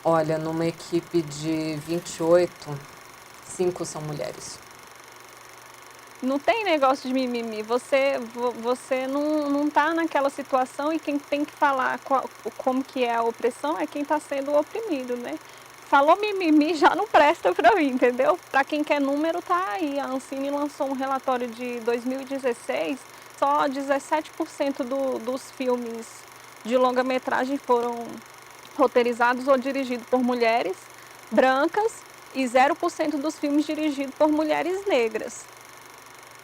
Olha, numa equipe de 28, 5 são mulheres. Não tem negócio de mimimi, você não tá naquela situação e quem tem que falar como que é a opressão é quem está sendo oprimido, né. Falou mimimi já não presta para mim, entendeu. Para quem quer número tá aí, a Ancine lançou um relatório de 2016, só 17% dos filmes de longa-metragem foram roteirizados ou dirigidos por mulheres brancas e 0% dos filmes dirigidos por mulheres negras.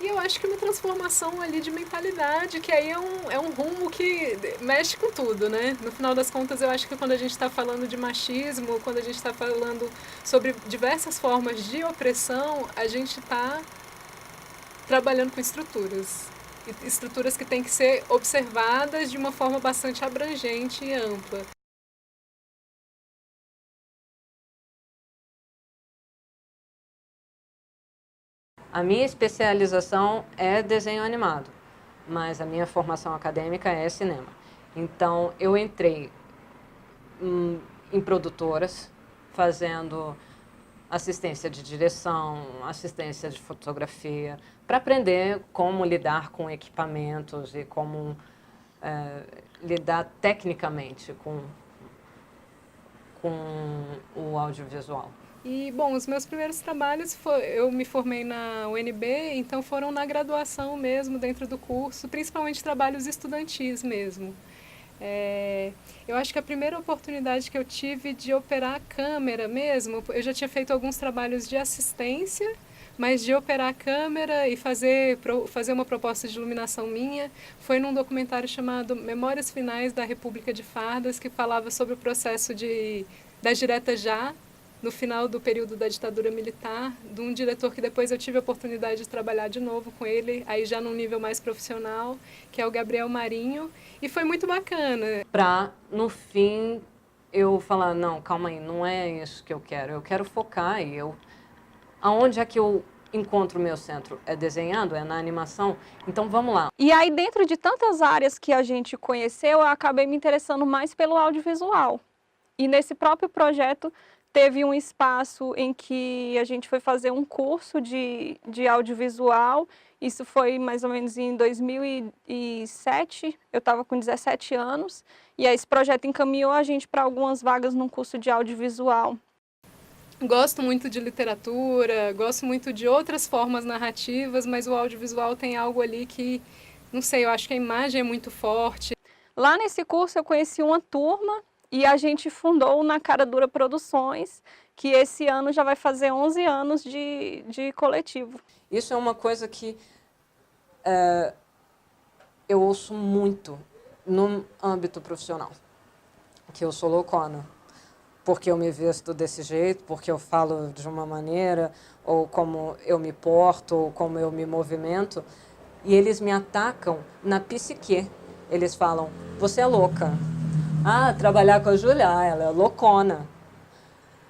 E eu acho que uma transformação ali de mentalidade, que aí é um rumo que mexe com tudo, né? No final das contas, eu acho que quando a gente está falando de machismo, quando a gente está falando sobre diversas formas de opressão, a gente está trabalhando com estruturas. Estruturas que têm que ser observadas de uma forma bastante abrangente e ampla. A minha especialização é desenho animado, mas a minha formação acadêmica é cinema. Então, eu entrei em produtoras, fazendo assistência de direção, assistência de fotografia, para aprender como lidar com equipamentos e como lidar tecnicamente com o audiovisual. E, bom, os meus primeiros trabalhos, eu me formei na UNB, então foram na graduação mesmo, dentro do curso, principalmente trabalhos estudantis mesmo. Eu acho que a primeira oportunidade que eu tive de operar a câmera mesmo, eu já tinha feito alguns trabalhos de assistência, mas de operar a câmera e fazer uma proposta de iluminação minha, foi num documentário chamado Memórias Finais da República de Fardas, que falava sobre o processo das diretas já, no final do período da ditadura militar, de um diretor que depois eu tive a oportunidade de trabalhar de novo com ele, aí já num nível mais profissional, que é o Gabriel Marinho, e foi muito bacana. Para, no fim, eu falar, não, calma aí, não é isso que eu quero focar e aonde é que eu encontro o meu centro? É desenhando? É na animação? Então vamos lá. E aí dentro de tantas áreas que a gente conheceu, eu acabei me interessando mais pelo audiovisual. E nesse próprio projeto teve um espaço em que a gente foi fazer um curso de audiovisual. Isso foi mais ou menos em 2007, eu estava com 17 anos, e aí esse projeto encaminhou a gente para algumas vagas num curso de audiovisual. Gosto muito de literatura, gosto muito de outras formas narrativas, mas o audiovisual tem algo ali que, não sei, eu acho que a imagem é muito forte. Lá nesse curso eu conheci uma turma e a gente fundou o Na Cara Dura Produções, que esse ano já vai fazer 11 anos de coletivo. Isso é uma coisa que eu ouço muito no âmbito profissional, que eu sou loucona, porque eu me visto desse jeito, porque eu falo de uma maneira, ou como eu me porto, ou como eu me movimento, e eles me atacam na psique. Eles falam, você é louca. Ah, trabalhar com a Júlia, ela é loucona.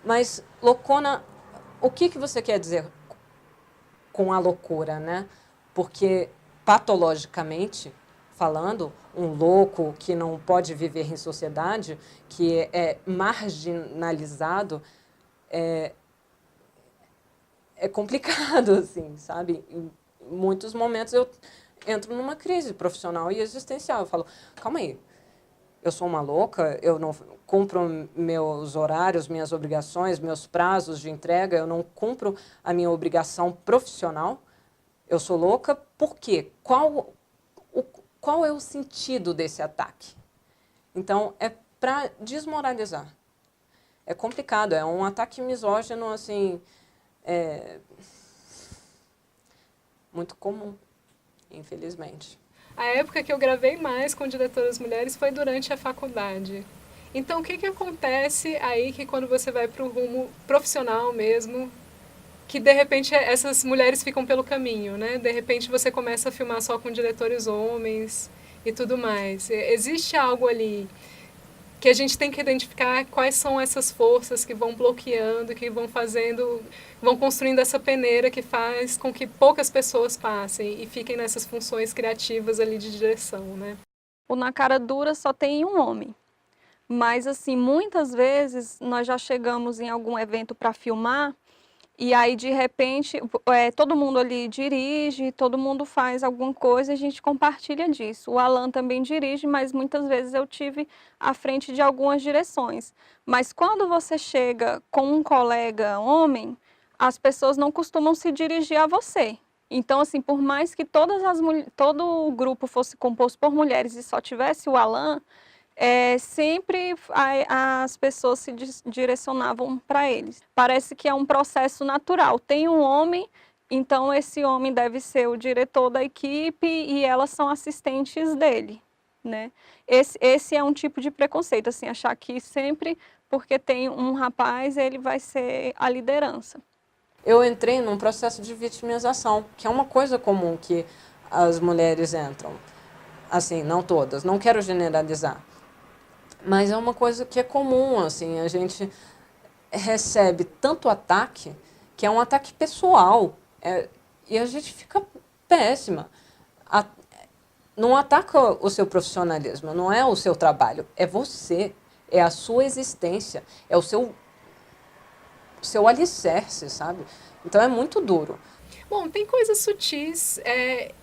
Mas loucona, o que você quer dizer com a loucura, né? Porque patologicamente falando, um louco que não pode viver em sociedade, que é marginalizado, é complicado, assim, sabe? Em muitos momentos eu entro numa crise profissional e existencial. Eu falo, calma aí, eu sou uma louca, eu não cumpro meus horários, minhas obrigações, meus prazos de entrega, eu não cumpro a minha obrigação profissional. Eu sou louca, por quê? Qual é o sentido desse ataque? Então, é para desmoralizar. É complicado, é um ataque misógino, assim, muito comum, infelizmente. A época que eu gravei mais com diretoras mulheres foi durante a faculdade. Então, o que acontece aí que quando você vai para o rumo profissional mesmo, que de repente essas mulheres ficam pelo caminho, né? De repente você começa a filmar só com diretores homens e tudo mais. Existe algo ali que a gente tem que identificar quais são essas forças que vão bloqueando, que vão vão construindo essa peneira que faz com que poucas pessoas passem e fiquem nessas funções criativas ali de direção, né? O Na Cara Dura só tem um homem. Mas, assim, muitas vezes nós já chegamos em algum evento para filmar e aí, de repente, todo mundo ali dirige, todo mundo faz alguma coisa e a gente compartilha disso. O Alan também dirige, mas muitas vezes eu tive à frente de algumas direções. Mas quando você chega com um colega homem, as pessoas não costumam se dirigir a você. Então, assim, por mais que todo o grupo fosse composto por mulheres e só tivesse o Alan, sempre as pessoas se direcionavam para eles. Parece que é um processo natural. Tem um homem, então esse homem deve ser o diretor da equipe e elas são assistentes dele, né? Esse é um tipo de preconceito, assim, achar que sempre porque tem um rapaz, ele vai ser a liderança. Eu entrei num processo de vitimização, que é uma coisa comum que as mulheres entram. Assim, não todas, não quero generalizar. Mas é uma coisa que é comum, assim, a gente recebe tanto ataque, que é um ataque pessoal, e a gente fica péssima. Não ataca o seu profissionalismo, não é o seu trabalho, é você, é a sua existência, é o seu alicerce, sabe? Então é muito duro. Bom, tem coisas sutis.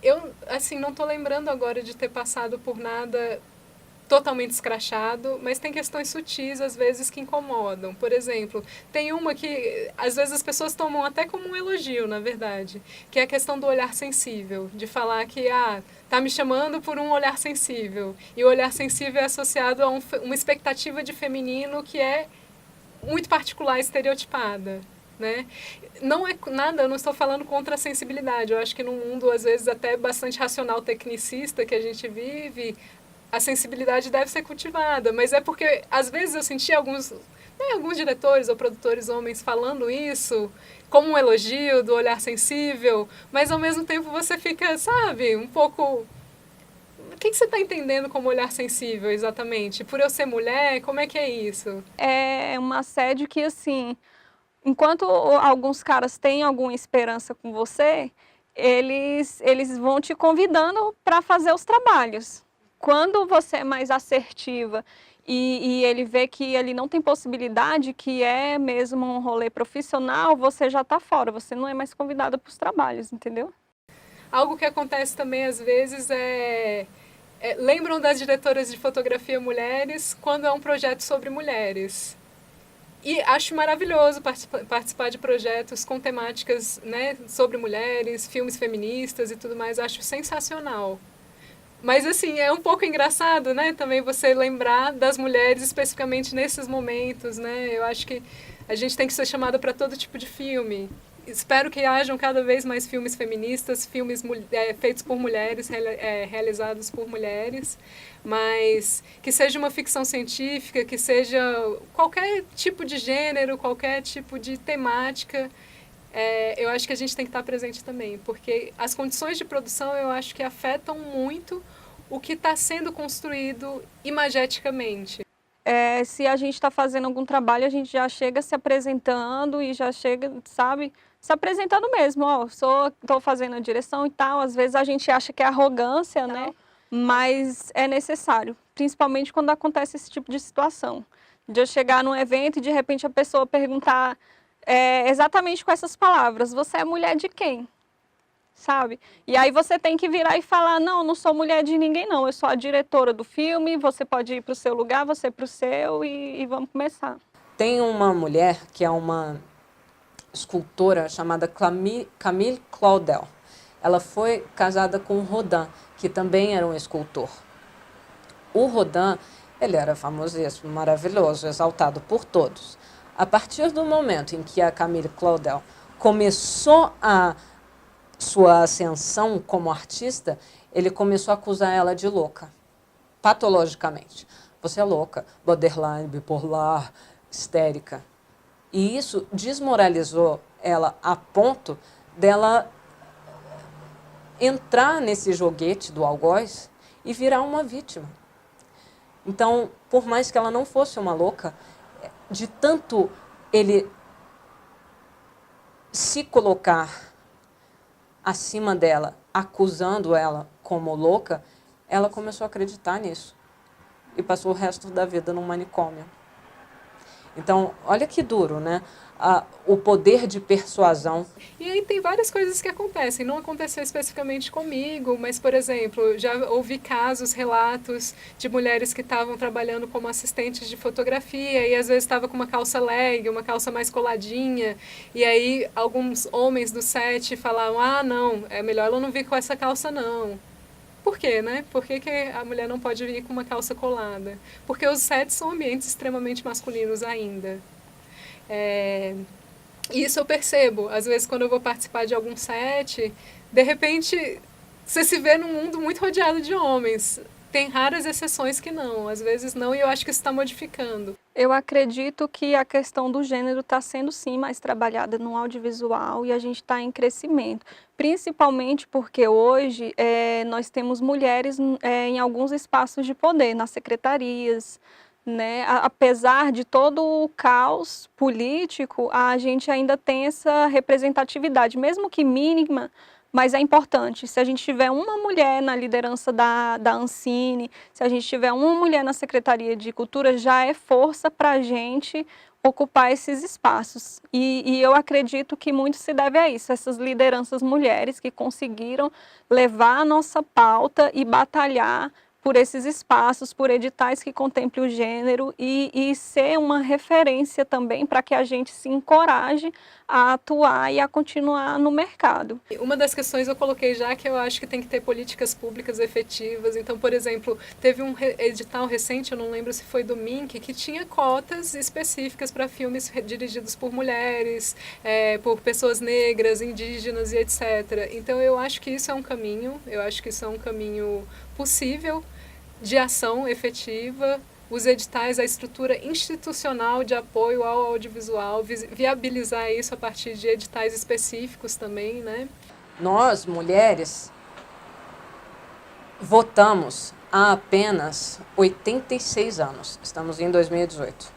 Eu, assim, não estou lembrando agora de ter passado por nada totalmente escrachado, mas tem questões sutis, às vezes, que incomodam. Por exemplo, tem uma que, às vezes, as pessoas tomam até como um elogio, na verdade, que é a questão do olhar sensível, de falar que, tá me chamando por um olhar sensível. E o olhar sensível é associado a uma expectativa de feminino que é muito particular e estereotipada. Né? Não é nada, eu não estou falando contra a sensibilidade. Eu acho que num mundo, às vezes, até bastante racional tecnicista que a gente vive, a sensibilidade deve ser cultivada, mas é porque, às vezes, eu senti alguns diretores ou produtores homens falando isso como um elogio do olhar sensível, mas, ao mesmo tempo, você fica, sabe, um pouco... O que você está entendendo como olhar sensível, exatamente? Por eu ser mulher, como é que é isso? É um assédio que, assim, enquanto alguns caras têm alguma esperança com você, eles vão te convidando para fazer os trabalhos. Quando você é mais assertiva e ele vê que ele não tem possibilidade, que é mesmo um rolê profissional, você já está fora, você não é mais convidada para os trabalhos, entendeu? Algo que acontece também às vezes lembram das diretoras de fotografia mulheres quando é um projeto sobre mulheres. E acho maravilhoso participar de projetos com temáticas, né, sobre mulheres, filmes feministas e tudo mais, acho sensacional. Mas, assim, é um pouco engraçado, né, também você lembrar das mulheres especificamente nesses momentos, né? Eu acho que a gente tem que ser chamada para todo tipo de filme. Espero que hajam cada vez mais filmes feministas, filmes feitos por mulheres, realizados por mulheres, mas que seja uma ficção científica, que seja qualquer tipo de gênero, qualquer tipo de temática, eu acho que a gente tem que estar presente também, porque as condições de produção eu acho que afetam muito o que está sendo construído imageticamente. Se a gente está fazendo algum trabalho, a gente já chega se apresentando e já chega, sabe, se apresentando mesmo, ó, estou fazendo a direção e tal. Às vezes a gente acha que é arrogância, né? Mas é necessário, principalmente quando acontece esse tipo de situação. De eu chegar num evento e de repente a pessoa perguntar exatamente com essas palavras, você é mulher de quem? Sabe? E aí você tem que virar e falar, não sou mulher de ninguém não, eu sou a diretora do filme, você pode ir para o seu lugar, você para o seu e vamos começar. Tem uma mulher que é uma escultora chamada Camille Claudel. Ela foi casada com Rodin, que também era um escultor. O Rodin, ele era famosíssimo, maravilhoso, exaltado por todos. A partir do momento em que a Camille Claudel começou a sua ascensão como artista, ele começou a acusar ela de louca, patologicamente. Você é louca, borderline, bipolar, histérica. E isso desmoralizou ela a ponto dela entrar nesse joguete do algoz e virar uma vítima. Então, por mais que ela não fosse uma louca, de tanto ele se colocar acima dela, acusando ela como louca, ela começou a acreditar nisso. e passou o resto da vida num manicômio. Então, olha que duro, né? O poder de persuasão. E aí tem várias coisas que acontecem. Não aconteceu especificamente comigo, mas, por exemplo, já ouvi casos, relatos de mulheres que estavam trabalhando como assistentes de fotografia e às vezes estava com uma calça leg, uma calça mais coladinha, e aí alguns homens do set falavam, ah, não, é melhor ela não vir com essa calça, não. Por quê, né? Por que a mulher não pode vir com uma calça colada? Porque os sets são ambientes extremamente masculinos ainda. Isso eu percebo. Às vezes, quando eu vou participar de algum set, de repente, você se vê num mundo muito rodeado de homens. Tem raras exceções que não, às vezes não, e eu acho que isso está modificando. Eu acredito que a questão do gênero está sendo, sim, mais trabalhada no audiovisual e a gente está em crescimento. Principalmente porque hoje nós temos mulheres em alguns espaços de poder, nas secretarias, né? Apesar de todo o caos político, a gente ainda tem essa representatividade, mesmo que mínima, mas é importante. Se a gente tiver uma mulher na liderança da Ancine, se a gente tiver uma mulher na Secretaria de Cultura, já é força para a gente ocupar esses espaços. E eu acredito que muito se deve a isso, essas lideranças mulheres que conseguiram levar a nossa pauta e batalhar por esses espaços, por editais que contemplem o gênero e ser uma referência também para que a gente se encoraje a atuar e a continuar no mercado. Uma das questões eu coloquei já que eu acho que tem que ter políticas públicas efetivas. Então, por exemplo, teve um edital recente, eu não lembro se foi do MINC, que tinha cotas específicas para filmes dirigidos por mulheres, por pessoas negras, indígenas e etc. Então, eu acho que isso é um caminho, eu acho que isso é um caminho possível de ação efetiva, os editais, a estrutura institucional de apoio ao audiovisual, viabilizar isso a partir de editais específicos também, né? Nós, mulheres, votamos há apenas 86 anos. Estamos em 2018.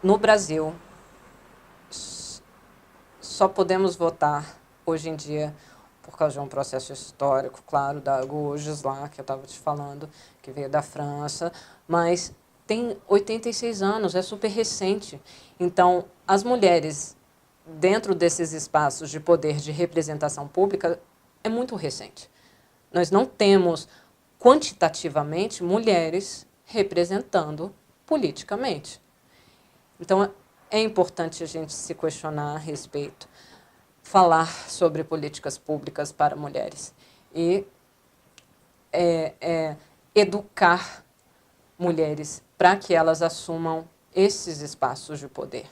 No Brasil, só podemos votar hoje em dia por causa de um processo histórico, claro, da Gouges lá, que eu estava te falando, que veio da França, mas tem 86 anos, é super recente. Então, as mulheres, dentro desses espaços de poder de representação pública, é muito recente. Nós não temos, quantitativamente, mulheres representando politicamente. Então, é importante a gente se questionar a respeito, falar sobre políticas públicas para mulheres e educar mulheres para que elas assumam esses espaços de poder,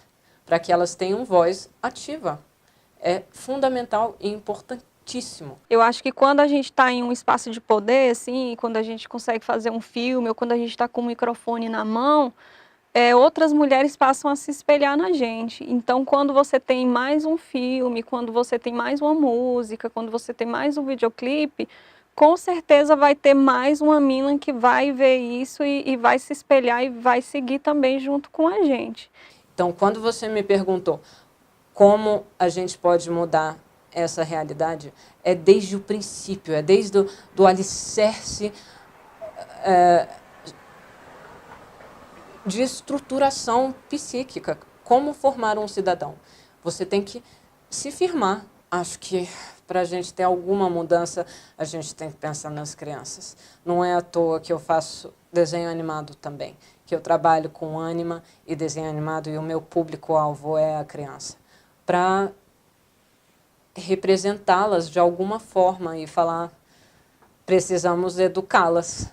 para que elas tenham voz ativa. É fundamental e importantíssimo. Eu acho que quando a gente está em um espaço de poder, assim, quando a gente consegue fazer um filme ou quando a gente está com o microfone na mão, outras mulheres passam a se espelhar na gente. Então, quando você tem mais um filme, quando você tem mais uma música, quando você tem mais um videoclipe, com certeza vai ter mais uma mina que vai ver isso e vai se espelhar e vai seguir também junto com a gente. Então, quando você me perguntou como a gente pode mudar essa realidade, é desde o princípio, é desde o alicerce de estruturação psíquica, como formar um cidadão. Você tem que se firmar. Acho que para a gente ter alguma mudança, a gente tem que pensar nas crianças. Não é à toa que eu faço desenho animado também, que eu trabalho com ânima e desenho animado e o meu público-alvo é a criança. Para representá-las de alguma forma e falar, precisamos educá-las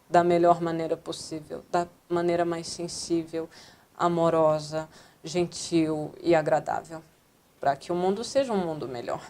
da melhor maneira possível, da maneira mais sensível, amorosa, gentil e agradável, para que o mundo seja um mundo melhor.